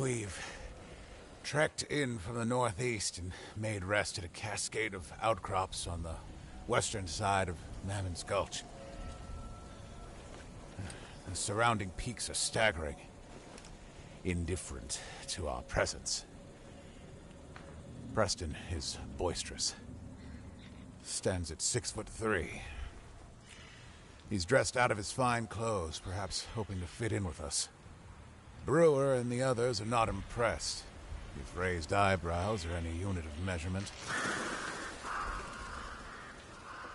We've trekked in from the northeast and made rest at a cascade of outcrops on the western side of Mammon's Gulch. The surrounding peaks are staggering, indifferent to our presence. Preston is boisterous. Stands at 6'3". He's dressed out of his fine clothes, perhaps hoping to fit in with us. Brewer and the others are not impressed, if raised eyebrows are any unit of measurement.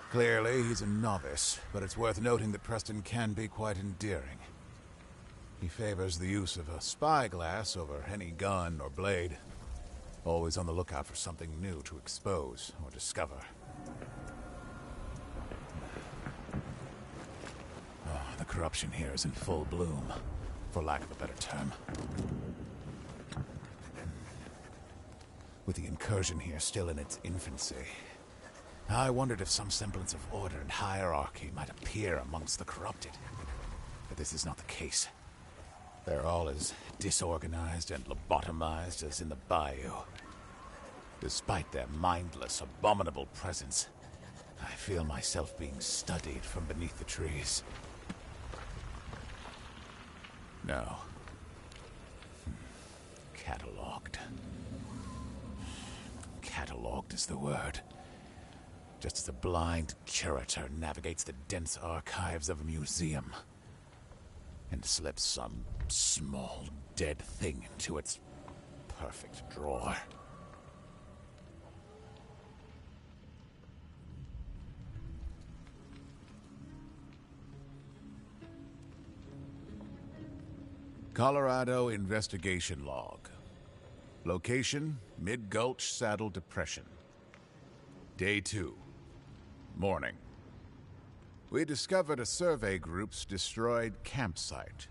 Clearly, he's a novice, but it's worth noting that Preston can be quite endearing. He favors the use of a spyglass over any gun or blade, always on the lookout for something new to expose or discover. Oh, the corruption here is in full bloom, for lack of a better term. With the incursion here still in its infancy, I wondered if some semblance of order and hierarchy might appear amongst the corrupted. But this is not the case. They're all as disorganized and lobotomized as in the bayou. Despite their mindless, abominable presence, I feel myself being studied from beneath the trees. No. Catalogued. Catalogued is the word. Just as a blind curator navigates the dense archives of a museum and slips some small, dead thing into its perfect drawer. Colorado Investigation Log. Location, Mid-Gulch Saddle Depression. Day 2. Morning. We discovered a survey group's destroyed campsite.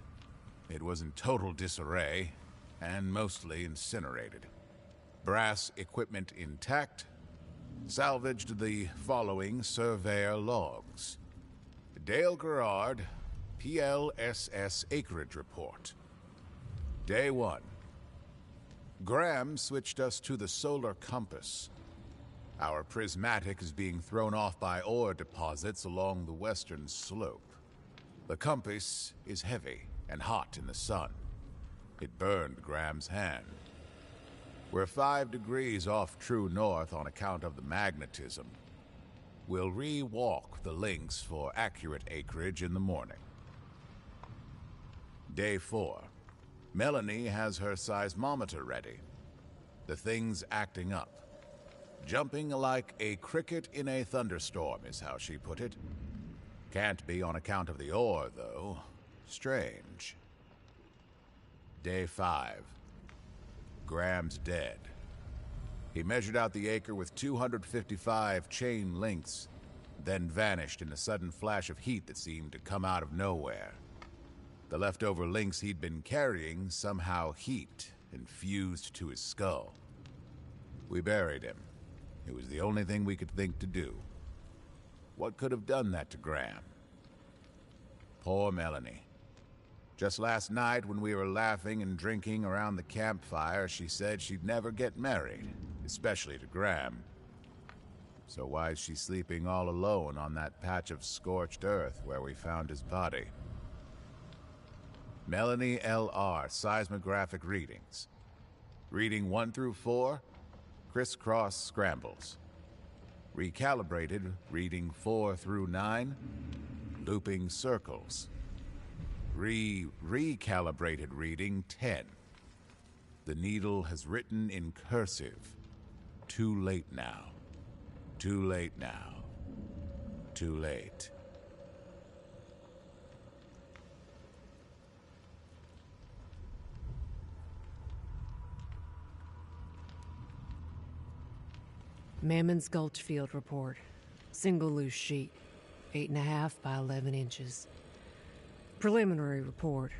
It was in total disarray and mostly incinerated. Brass equipment intact. Salvaged the following Surveyor logs. Dale Gerard, PLSS Acreage Report. Day 1. Graham switched us to the solar compass. Our prismatic is being thrown off by ore deposits along the western slope. The compass is heavy and hot in the sun. It burned Graham's hand. We're 5 degrees off true north on account of the magnetism. We'll re-walk the links for accurate acreage in the morning. Day 4. Melanie has her seismometer ready. The thing's acting up. Jumping like a cricket in a thunderstorm is how she put it. Can't be on account of the ore, though. Strange. Day 5. Graham's dead. He measured out the acre with 255 chain links, then vanished in a sudden flash of heat that seemed to come out of nowhere. The leftover links he'd been carrying somehow heaped and fused to his skull. We buried him. It was the only thing we could think to do. What could have done that to Graham? Poor Melanie. Just last night when we were laughing and drinking around the campfire, she said she'd never get married, especially to Graham. So why is she sleeping all alone on that patch of scorched earth where we found his body? Melanie L.R. seismographic readings. Reading 1 through 4, crisscross scrambles. Recalibrated, reading 4 through 9, looping circles. Recalibrated reading 10. The needle has written in cursive. Too late now. Too late now. Too late. Mammon's Gulch Field Report. Single loose sheet. 8.5 by 11 inches. Preliminary report.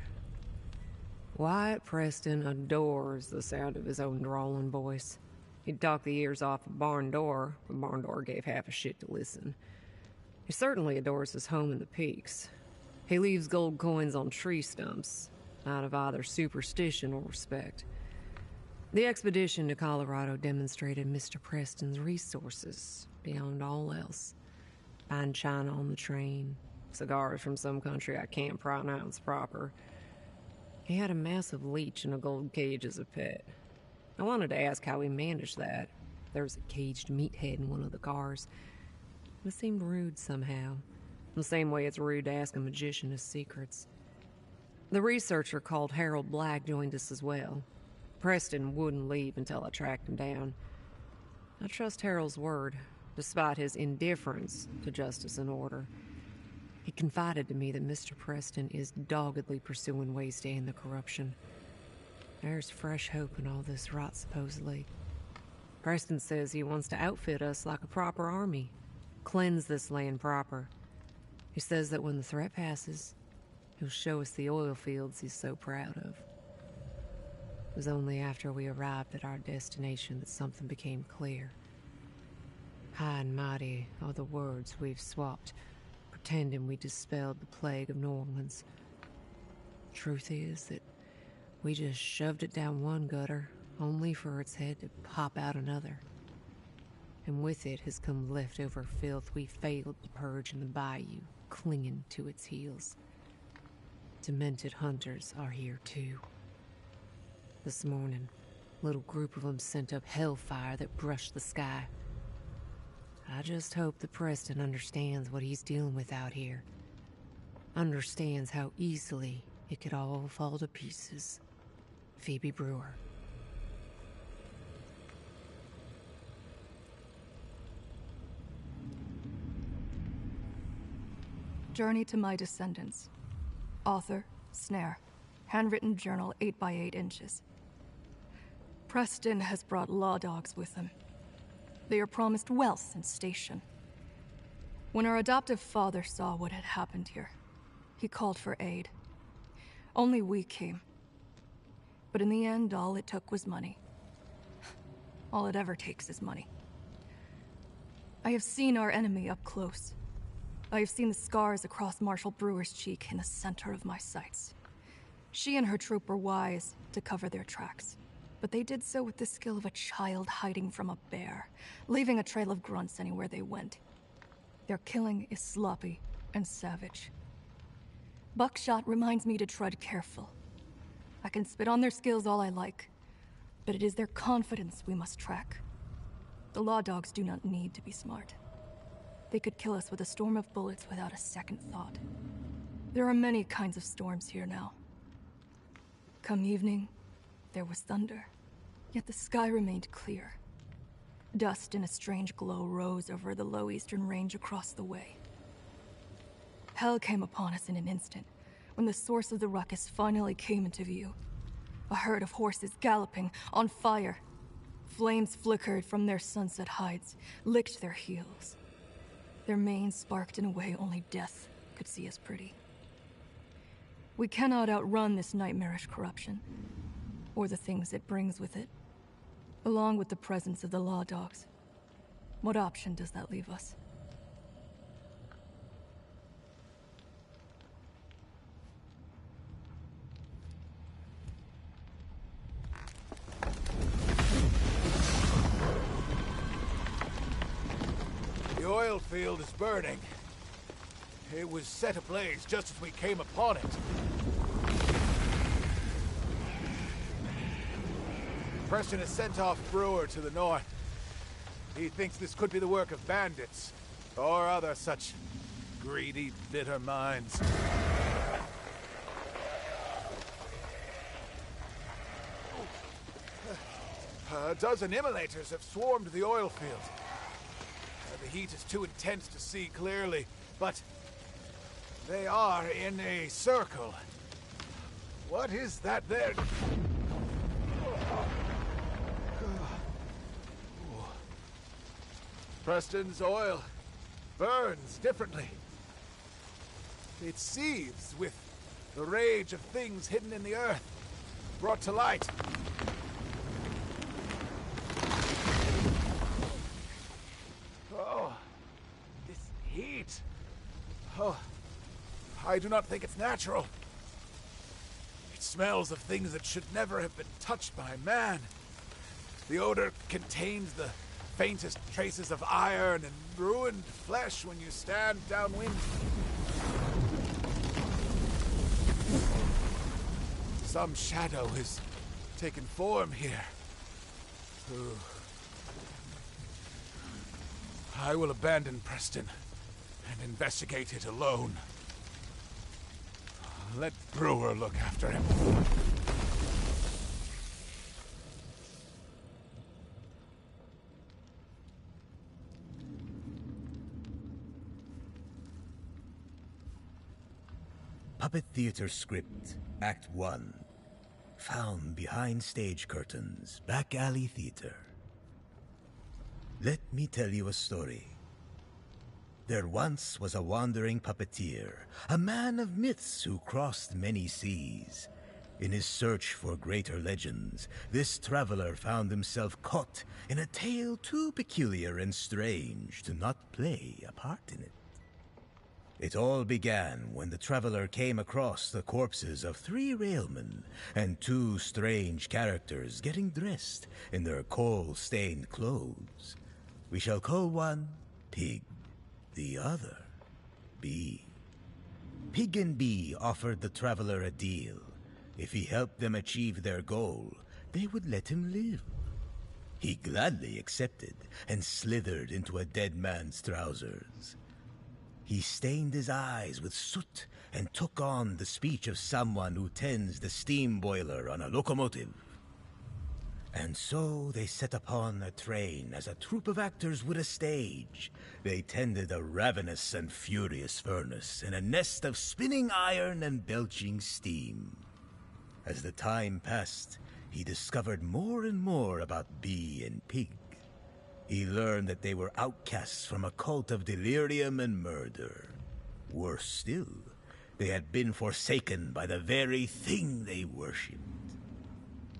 Wyatt Preston adores the sound of his own drawling voice. He'd talk the ears off a barn door, but barn door gave half a shit to listen. He certainly adores his home in the peaks. He leaves gold coins on tree stumps, out of either superstition or respect. The expedition to Colorado demonstrated Mr. Preston's resources beyond all else. Fine china on the train, cigars from some country I can't pronounce proper. He had a massive leech in a gold cage as a pet. I wanted to ask how he managed that. There was a caged meathead in one of the cars. It seemed rude somehow, the same way it's rude to ask a magician his secrets. The researcher called Harold Black joined us as well. Preston wouldn't leave until I tracked him down. I trust Harold's word, despite his indifference to justice and order. He confided to me that Mr. Preston is doggedly pursuing ways to end the corruption. There's fresh hope in all this rot, supposedly. Preston says he wants to outfit us like a proper army, cleanse this land proper. He says that when the threat passes, he'll show us the oil fields he's so proud of. It was only after we arrived at our destination that something became clear. High and mighty are the words we've swapped, pretending we dispelled the plague of New Orleans. Truth is that we just shoved it down one gutter, only for its head to pop out another. And with it has come leftover filth we failed to purge in the bayou, clinging to its heels. Demented hunters are here too. This morning, a little group of them sent up hellfire that brushed the sky. I just hope that Preston understands what he's dealing with out here. Understands how easily it could all fall to pieces. Phoebe Brewer. Journey to My Descendants. Author, Snare. Handwritten journal 8 by 8 inches. Preston has brought law dogs with him. They are promised wealth and station. When our adoptive father saw what had happened here, he called for aid. Only we came. But in the end, all it took was money. All it ever takes is money. I have seen our enemy up close. I have seen the scars across Marshal Brewer's cheek in the center of my sights. She and her troop were wise to cover their tracks, but they did so with the skill of a child hiding from a bear, leaving a trail of grunts anywhere they went. Their killing is sloppy and savage. Buckshot reminds me to tread careful. I can spit on their skills all I like, but it is their confidence we must track. The law dogs do not need to be smart. They could kill us with a storm of bullets without a second thought. There are many kinds of storms here now. Come evening, there was thunder, yet the sky remained clear. Dust in a strange glow rose over the low eastern range across the way. Hell came upon us in an instant, when the source of the ruckus finally came into view. A herd of horses galloping, on fire. Flames flickered from their sunset hides, licked their heels. Their manes sparked in a way only death could see as pretty. We cannot outrun this nightmarish corruption, or the things it brings with it, along with the presence of the law dogs. What option does that leave us? The oil field is burning. It was set ablaze just as we came upon it. Preston has sent off Brewer to the north. He thinks this could be the work of bandits, or other such greedy, bitter minds. A dozen immolators have swarmed the oil field. The heat is too intense to see clearly, but they are in a circle. What is that there? Preston's oil burns differently. It seethes with the rage of things hidden in the earth, brought to light. Oh, this heat. Oh, I do not think it's natural. It smells of things that should never have been touched by man. The odor contains the faintest traces of iron and ruined flesh when you stand downwind. Some shadow has taken form here. Ooh. I will abandon Preston and investigate it alone. Let Brewer look after him. Puppet Theater Script, Act 1. Found behind stage curtains, back alley theater. Let me tell you a story. There once was a wandering puppeteer, a man of myths who crossed many seas. In his search for greater legends, this traveler found himself caught in a tale too peculiar and strange to not play a part in it. It all began when the traveler came across the corpses of 3 railmen and 2 strange characters getting dressed in their coal-stained clothes. We shall call one Pig, the other Bee. Pig and Bee offered the traveler a deal. If he helped them achieve their goal, they would let him live. He gladly accepted and slithered into a dead man's trousers. He stained his eyes with soot and took on the speech of someone who tends the steam boiler on a locomotive. And so they set upon a train as a troupe of actors would a stage. They tended a ravenous and furious furnace in a nest of spinning iron and belching steam. As the time passed, he discovered more and more about Bee and Pig. He learned that they were outcasts from a cult of delirium and murder. Worse still, they had been forsaken by the very thing they worshipped.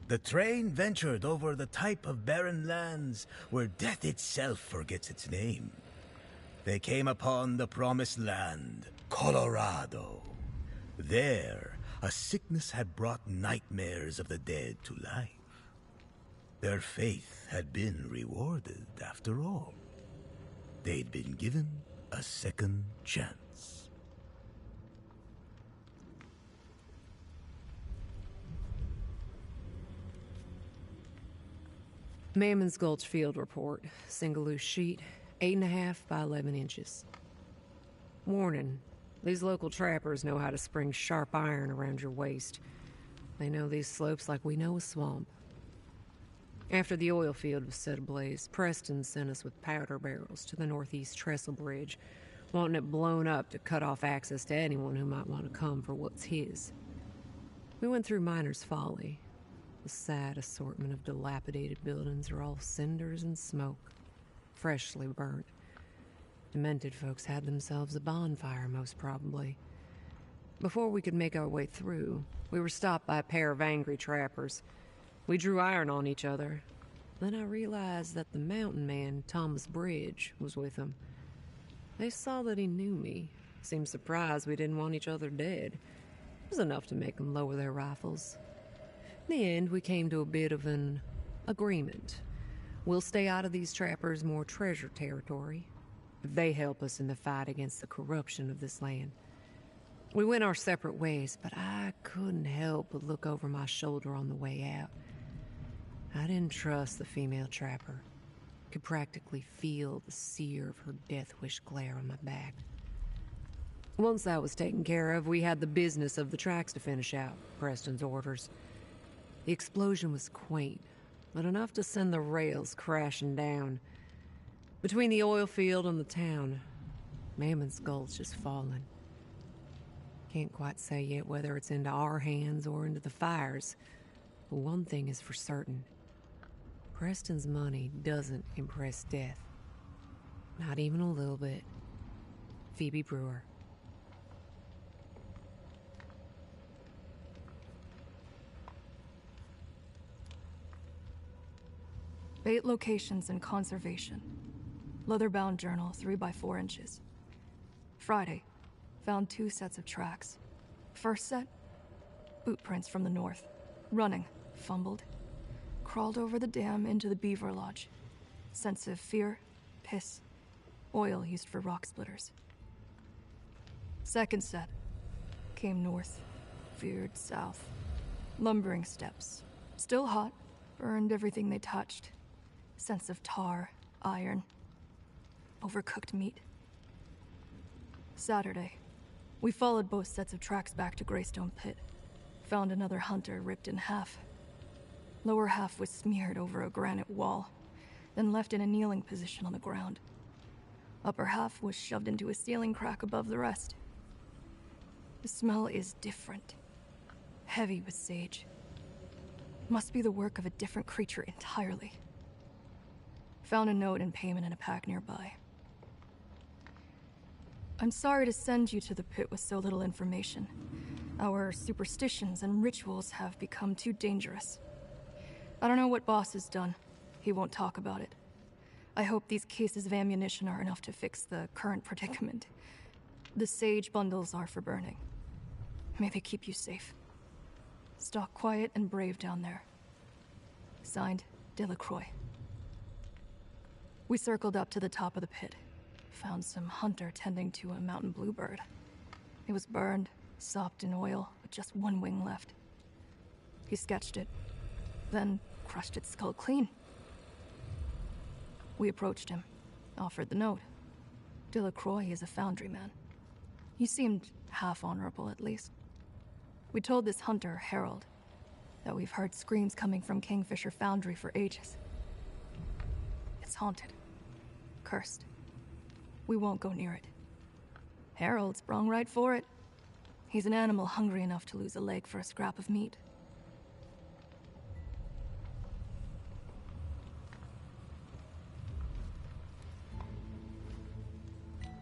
The train ventured over the type of barren lands where death itself forgets its name. They came upon the promised land, Colorado. There, a sickness had brought nightmares of the dead to life. Their faith had been rewarded after all. They'd been given a second chance. Mammon's Gulch field report. Single loose sheet, 8.5 by 11 inches. Warning. These local trappers know how to spring sharp iron around your waist. They know these slopes like we know a swamp. After the oil field was set ablaze, Preston sent us with powder barrels to the northeast trestle bridge, wanting it blown up to cut off access to anyone who might want to come for what's his. We went through Miner's Folly. The sad assortment of dilapidated buildings are all cinders and smoke, freshly burnt. Demented folks had themselves a bonfire, most probably. Before we could make our way through, we were stopped by a pair of angry trappers. We drew iron on each other. Then I realized that the mountain man, Thomas Bridge, was with them. They saw that he knew me, seemed surprised we didn't want each other dead. It was enough to make them lower their rifles. In the end, we came to a bit of an agreement. We'll stay out of these trappers' more treasure territory if they help us in the fight against the corruption of this land. We went our separate ways, but I couldn't help but look over my shoulder on the way out. I didn't trust the female trapper. Could practically feel the sear of her death wish glare on my back. Once that was taken care of, we had the business of the tracks to finish out, Preston's orders. The explosion was quaint, but enough to send the rails crashing down. Between the oil field and the town, Mammon's Gulch is fallen. Can't quite say yet whether it's into our hands or into the fires, but one thing is for certain. Preston's money doesn't impress death. Not even a little bit. Phoebe Brewer. Bait locations and conservation. Leather-bound journal, 3 by 4 inches. Friday, found 2 sets of tracks. First set, boot prints from the north. Running, fumbled. crawled over the dam into the beaver lodge. Sense of fear, piss, oil used for rock splitters. Second set came north, veered south. Lumbering steps. Still hot, burned everything they touched. Sense of tar, iron, overcooked meat. Saturday, we followed both sets of tracks back to Greystone Pit. Found another hunter ripped in half. Lower half was smeared over a granite wall, then left in a kneeling position on the ground. Upper half was shoved into a ceiling crack above the rest. The smell is different. Heavy with sage. Must be the work of a different creature entirely. Found a note and payment in a pack nearby. I'm sorry to send you to the pit with so little information. Our superstitions and rituals have become too dangerous. I don't know what Boss has done. He won't talk about it. I hope these cases of ammunition are enough to fix the current predicament. The sage bundles are for burning. May they keep you safe. Stalk quiet and brave down there. Signed, Delacroix. We circled up to the top of the pit. Found some hunter tending to a mountain bluebird. It was burned, sopped in oil, with just one wing left. He sketched it, then crushed its skull clean. We approached him, offered the note. Delacroix is a Foundry man. He seemed half honorable, at least. We told this hunter, Harold, that we've heard screams coming from Kingfisher Foundry for ages. It's haunted. Cursed. We won't go near it. Harold sprung right for it. He's an animal hungry enough to lose a leg for a scrap of meat.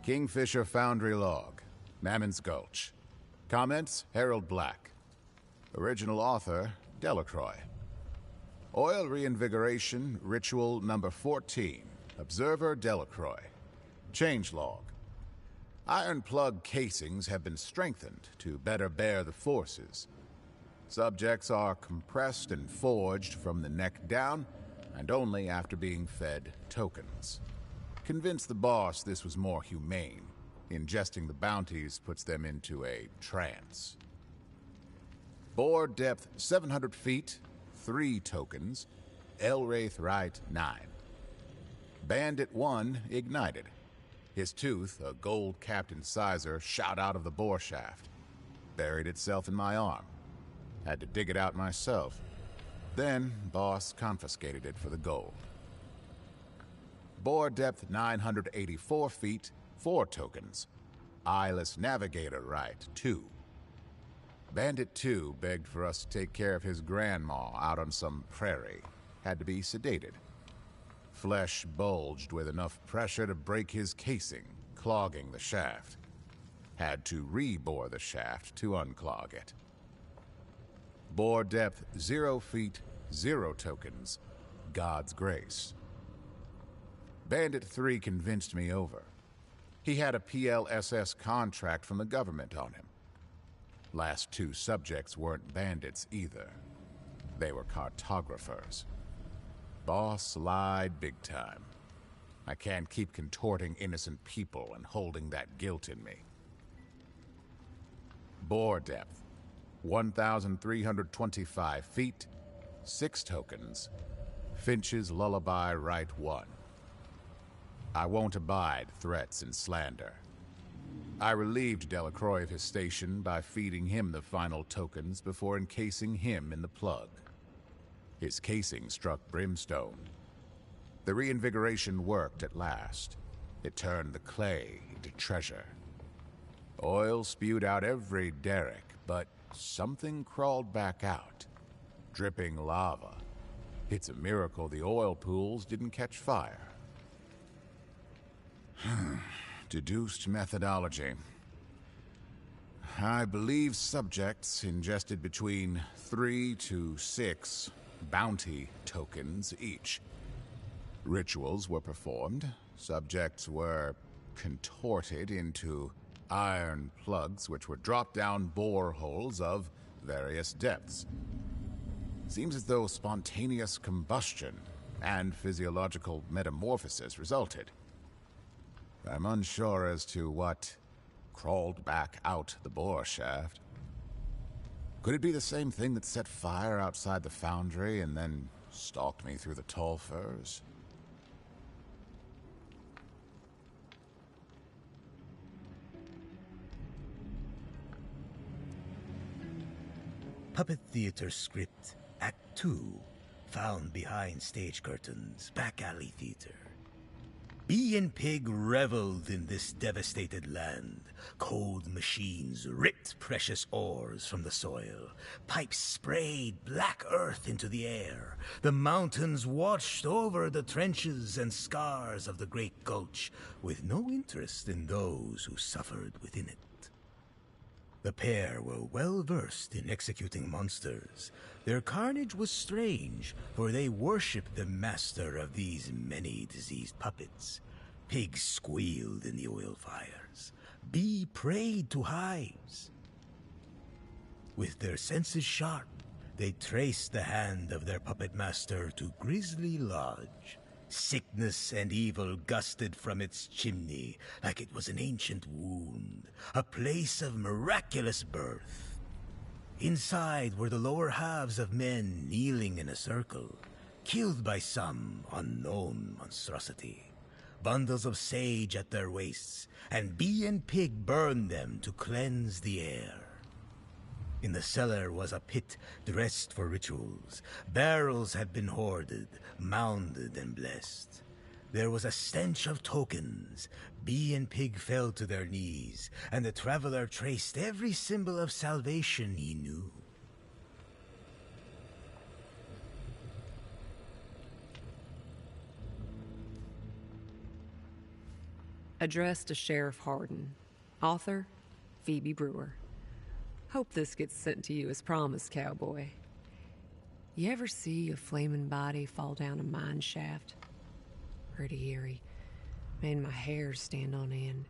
Kingfisher Foundry log. Mammon's Gulch. Comments, Harold Black. Original author, Delacroix. Oil reinvigoration, ritual number 14. Observer, Delacroix. Changelog. Iron plug casings have been strengthened to better bear the forces. Subjects are compressed and forged from the neck down, and only after being fed tokens. Convince the boss this was more humane. Ingesting the bounties puts them into a trance. Bore depth 700 feet, 3 tokens. Elwraith right 9. Bandit 1 ignited. His tooth, a gold Captain Sizer, shot out of the bore shaft. Buried itself in my arm. Had to dig it out myself. Then, boss confiscated it for the gold. Bore depth 984 feet, 4 tokens. Eyeless Navigator right 2. Bandit 2 begged for us to take care of his grandma out on some prairie. Had to be sedated. Flesh bulged with enough pressure to break his casing, clogging the shaft. Had to re-bore the shaft to unclog it. Bore depth 0 feet, 0 tokens. God's grace. Bandit 3 convinced me over. He had a PLSS contract from the government on him. Last 2 subjects weren't bandits either. They were cartographers. Boss lied big time. I can't keep contorting innocent people and holding that guilt in me. Bore depth 1,325 feet, 6 tokens. Finch's Lullaby right 1. I won't abide threats and slander. I relieved Delacroix of his station by feeding him the final tokens before encasing him in the plug. His casing struck brimstone. The reinvigoration worked at last. It turned the clay into treasure. Oil spewed out every derrick, but something crawled back out. Dripping lava. It's a miracle the oil pools didn't catch fire. Deduced methodology. I believe subjects ingested between 3 to 6 bounty tokens each. Rituals were performed. Subjects were contorted into iron plugs which were dropped down boreholes of various depths. Seems as though spontaneous combustion and physiological metamorphosis resulted. I'm unsure as to what crawled back out the bore shaft. Could it be the same thing that set fire outside the Foundry and then stalked me through the tall firs? Puppet Theater Script, Act 2, found behind stage curtains, back alley theater. Bee and Pig reveled in this devastated land. Cold machines ripped precious ores from the soil. Pipes sprayed black earth into the air. The mountains watched over the trenches and scars of the great Gulch, with no interest in those who suffered within it. The pair were well versed in executing monsters. Their carnage was strange, for they worshipped the master of these many diseased puppets. Pigs squealed in the oil fires. Bee prayed to hives. With their senses sharp, they traced the hand of their puppet master to Grisly Lodge. Sickness and evil gusted from its chimney like it was an ancient wound, a place of miraculous birth. Inside were the lower halves of men kneeling in a circle, killed by some unknown monstrosity. Bundles of sage at their waists, and Bee and Pig burned them to cleanse the air. In the cellar was a pit dressed for rituals. Barrels had been hoarded, mounded, and blessed. There was a stench of tokens. Bee and Pig fell to their knees, and the traveler traced every symbol of salvation he knew. Addressed to Sheriff Hardin. Author, Phoebe Brewer. Hope this gets sent to you as promised, cowboy. You ever see a flaming body fall down a mine shaft? Pretty eerie. Made my hair stand on end.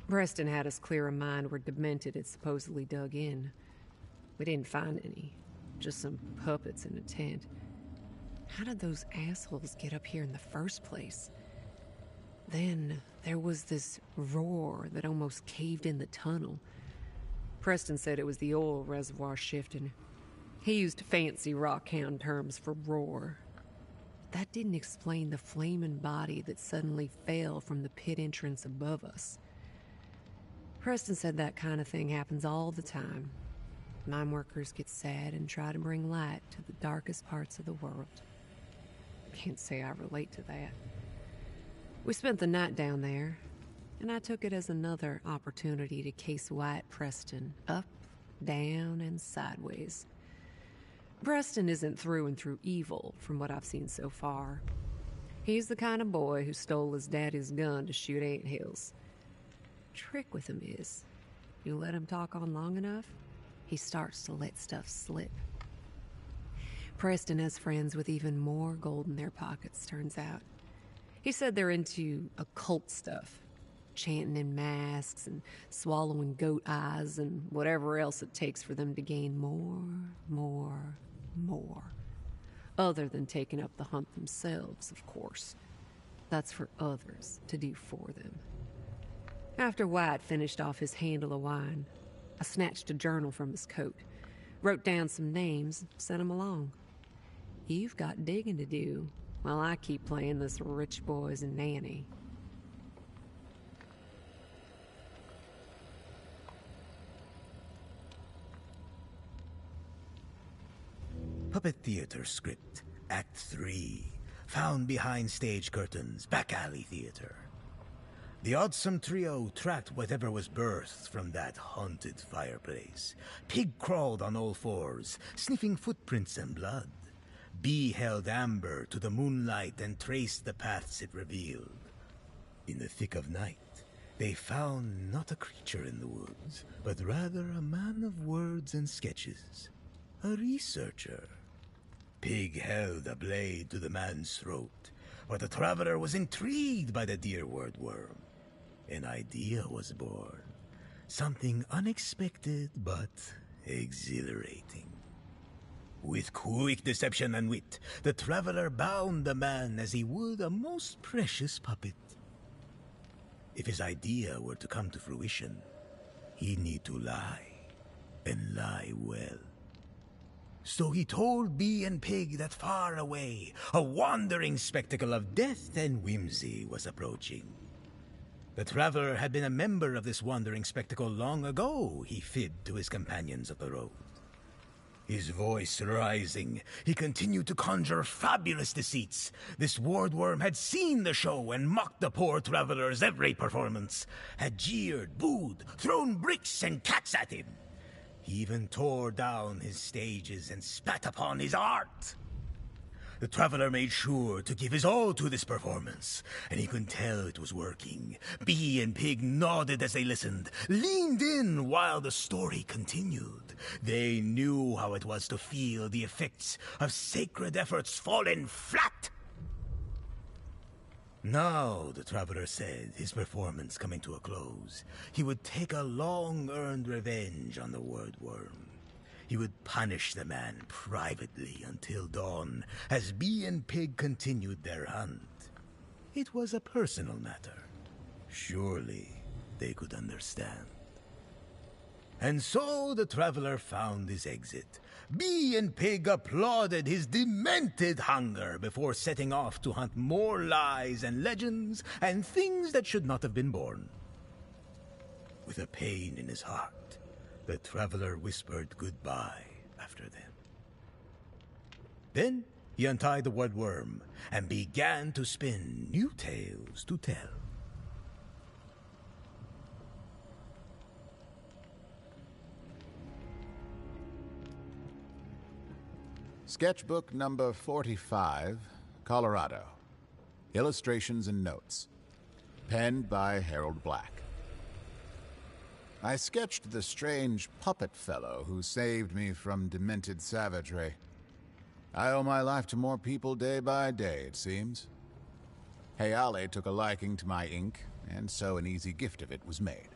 Preston had us clear a mine where Demented had supposedly dug in. We didn't find any. Just some puppets in a tent. How did those assholes get up here in the first place? Then there was this roar that almost caved in the tunnel. Preston said it was the oil reservoir shifting. He used fancy rockhound terms for roar. That didn't explain the flaming body that suddenly fell from the pit entrance above us. Preston said that kind of thing happens all the time. Mine workers get sad and try to bring light to the darkest parts of the world. Can't say I relate to that. We spent the night down there, and I took it as another opportunity to case Wyatt Preston up, down, and sideways. Preston isn't through and through evil, from what I've seen so far. He's the kind of boy who stole his daddy's gun to shoot anthills. Trick with him is, you let him talk on long enough, he starts to let stuff slip. Preston has friends with even more gold in their pockets, turns out. He said they're into occult stuff, chanting in masks and swallowing goat eyes and whatever else it takes for them to gain more. Other than taking up the hunt themselves, of course. That's for others to do for them. After Wyatt finished off his handle of wine, I snatched a journal from his coat, wrote down some names, sent them along. You've got digging to do while I keep playing this rich boy's nanny. Puppet Theater Script, Act 3, found behind stage curtains, back alley theater. The Oddsome Trio tracked whatever was birthed from that haunted fireplace. Pig crawled on all fours, sniffing footprints and blood. Bee held Amber to the moonlight and traced the paths it revealed. In the thick of night, they found not a creature in the woods, but rather a man of words and sketches. A researcher. Pig held a blade to the man's throat, but the traveler was intrigued by the dear word worm. An idea was born. Something unexpected but exhilarating. With quick deception and wit, the traveler bound the man as he would a most precious puppet. If his idea were to come to fruition, he'd need to lie, and lie well. So he told Bee and Pig that far away, a wandering spectacle of death and whimsy was approaching. The traveler had been a member of this wandering spectacle long ago, he fibbed to his companions of the road. His voice rising, he continued to conjure fabulous deceits. This wardworm had seen the show and mocked the poor traveler's every performance, had jeered, booed, thrown bricks and cats at him. He even tore down his stages and spat upon his art. The traveler made sure to give his all to this performance, and he could tell it was working. Bee and Pig nodded as they listened, leaned in while the story continued. They knew how it was to feel the effects of sacred efforts fallen flat. Now, the traveler said, his performance coming to a close, he would take a long-earned revenge on the wordworm. He would punish the man privately until dawn, as Bee and Pig continued their hunt. It was a personal matter. Surely they could understand. And so the traveler found his exit. Bee and Pig applauded his demented hunger before setting off to hunt more lies and legends and things that should not have been born. With a pain in his heart, the traveler whispered goodbye after them. Then he untied the woodworm and began to spin new tales to tell. Sketchbook number 45, Colorado. Illustrations and notes. Penned by Harold Black. I sketched the strange puppet fellow who saved me from demented savagery. I owe my life to more people day by day, it seems. Hayale took a liking to my ink, and so an easy gift of it was made.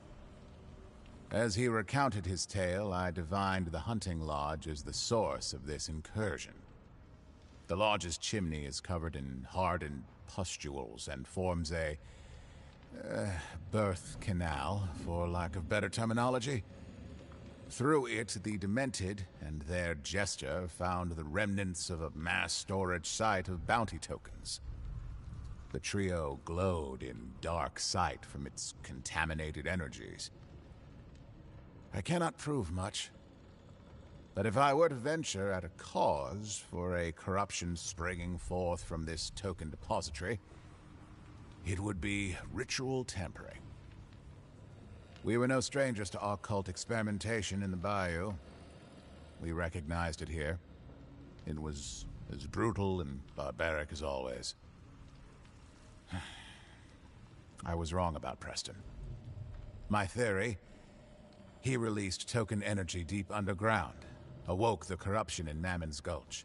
As he recounted his tale, I divined the hunting lodge as the source of this incursion. The lodge's chimney is covered in hardened pustules and forms a birth canal, for lack of better terminology. Through it, the demented and their jester found the remnants of a mass storage site of bounty tokens. The trio glowed in dark sight from its contaminated energies. I cannot prove much, but if I were to venture at a cause for a corruption springing forth from this token depository, it would be ritual tampering. We were no strangers to occult experimentation in the bayou. We recognized it here. It was as brutal and barbaric as always. I was wrong about Preston. My theory: he released token energy deep underground, awoke the corruption in Mammon's Gulch.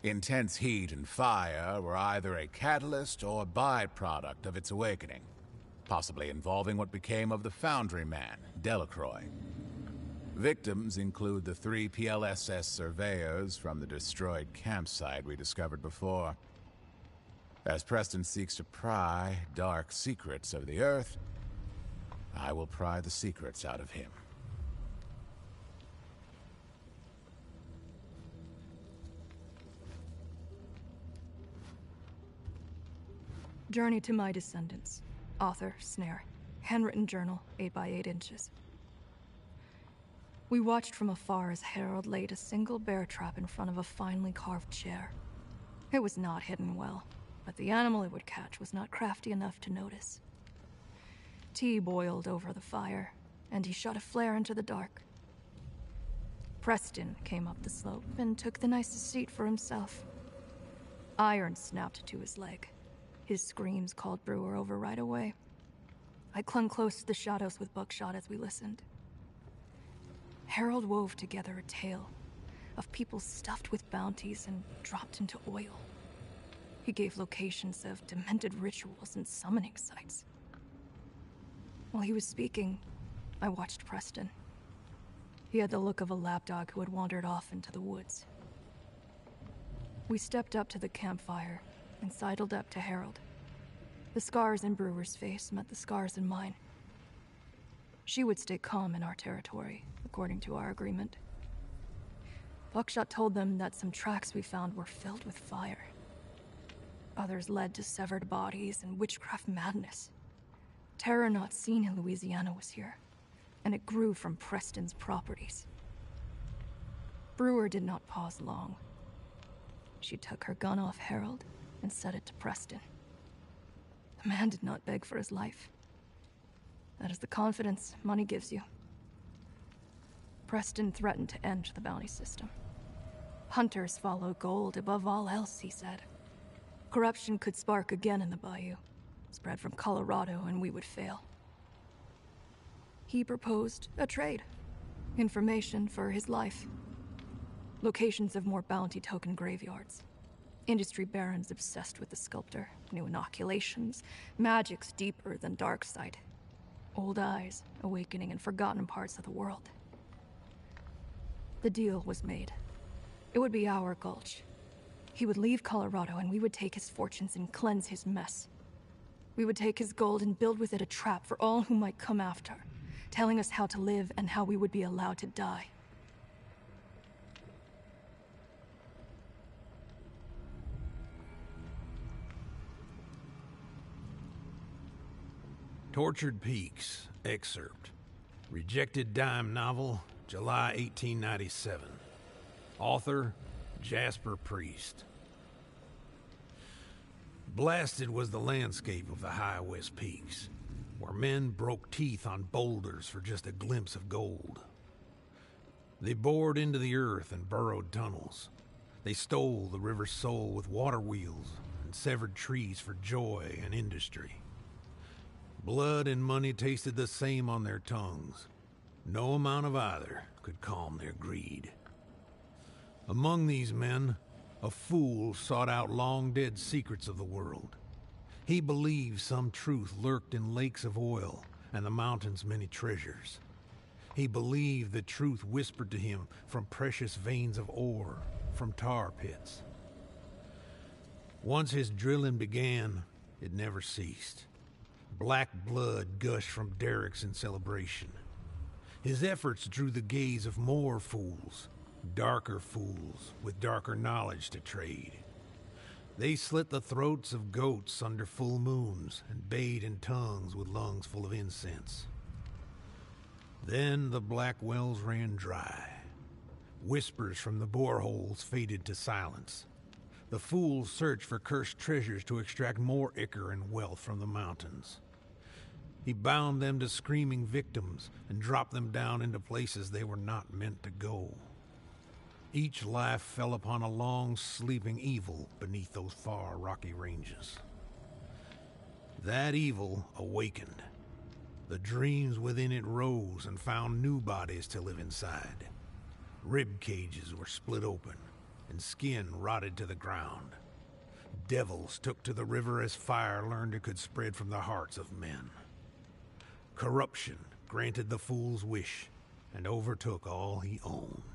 Intense heat and fire were either a catalyst or byproduct of its awakening, possibly involving what became of the Foundry man, Delacroix. Victims include the 3 PLSS surveyors from the destroyed campsite we discovered before. As Preston seeks to pry dark secrets of the Earth, I will pry the secrets out of him. Journey to My Descendants. Author, Snare. Handwritten journal, 8 by 8 inches. We watched from afar as Harold laid a single bear trap in front of a finely carved chair. It was not hidden well, but the animal it would catch was not crafty enough to notice. Tea boiled over the fire, and he shot a flare into the dark. Preston came up the slope and took the nicest seat for himself. Iron snapped to his leg. His screams called Brewer over right away. I clung close to the shadows with buckshot as we listened. Harold wove together a tale of people stuffed with bounties and dropped into oil. He gave locations of demented rituals and summoning sites. While he was speaking, I watched Preston. He had the look of a lapdog who had wandered off into the woods. We stepped up to the campfire and sidled up to Harold. The scars in Brewer's face met the scars in mine. She would stay calm in our territory, according to our agreement. Buckshot told them that some tracks we found were filled with fire. Others led to severed bodies and witchcraft madness. Terror not seen in Louisiana was here, and it grew from Preston's properties. Brewer did not pause long. She took her gun off Harold and set it to Preston. The man did not beg for his life. That is the confidence money gives you. Preston threatened to end the bounty system. Hunters follow gold above all else, he said. Corruption could spark again in the bayou, spread from Colorado, and we would fail. He proposed a trade. Information for his life. Locations of more bounty token graveyards. Industry barons obsessed with the sculptor. New inoculations. Magics deeper than Darksight. Old eyes awakening in forgotten parts of the world. The deal was made. It would be our Gulch. He would leave Colorado and we would take his fortunes and cleanse his mess. We would take his gold and build with it a trap for all who might come after, telling us how to live and how we would be allowed to die. Tortured Peaks, excerpt. Rejected Dime novel, July 1897. Author, Jasper Priest. Blasted was the landscape of the high West Peaks, where men broke teeth on boulders for just a glimpse of gold. They bored into the earth and burrowed tunnels. They stole the river's soul with water wheels and severed trees for joy and industry. Blood and money tasted the same on their tongues. No amount of either could calm their greed. Among these men, a fool sought out long-dead secrets of the world. He believed some truth lurked in lakes of oil and the mountain's many treasures. He believed the truth whispered to him from precious veins of ore, from tar pits. Once his drilling began, it never ceased. Black blood gushed from derricks in celebration. His efforts drew the gaze of more fools, darker fools with darker knowledge to trade. They slit the throats of goats under full moons and bayed in tongues with lungs full of incense. Then the black wells ran dry. Whispers from the boreholes faded to silence. The fools searched for cursed treasures to extract more ichor and wealth from the mountains. He bound them to screaming victims and dropped them down into places they were not meant to go. Each life fell upon a long, sleeping evil beneath those far rocky ranges. That evil awakened. The dreams within it rose and found new bodies to live inside. Rib cages were split open, and skin rotted to the ground. Devils took to the river as fire learned it could spread from the hearts of men. Corruption granted the fool's wish and overtook all he owned.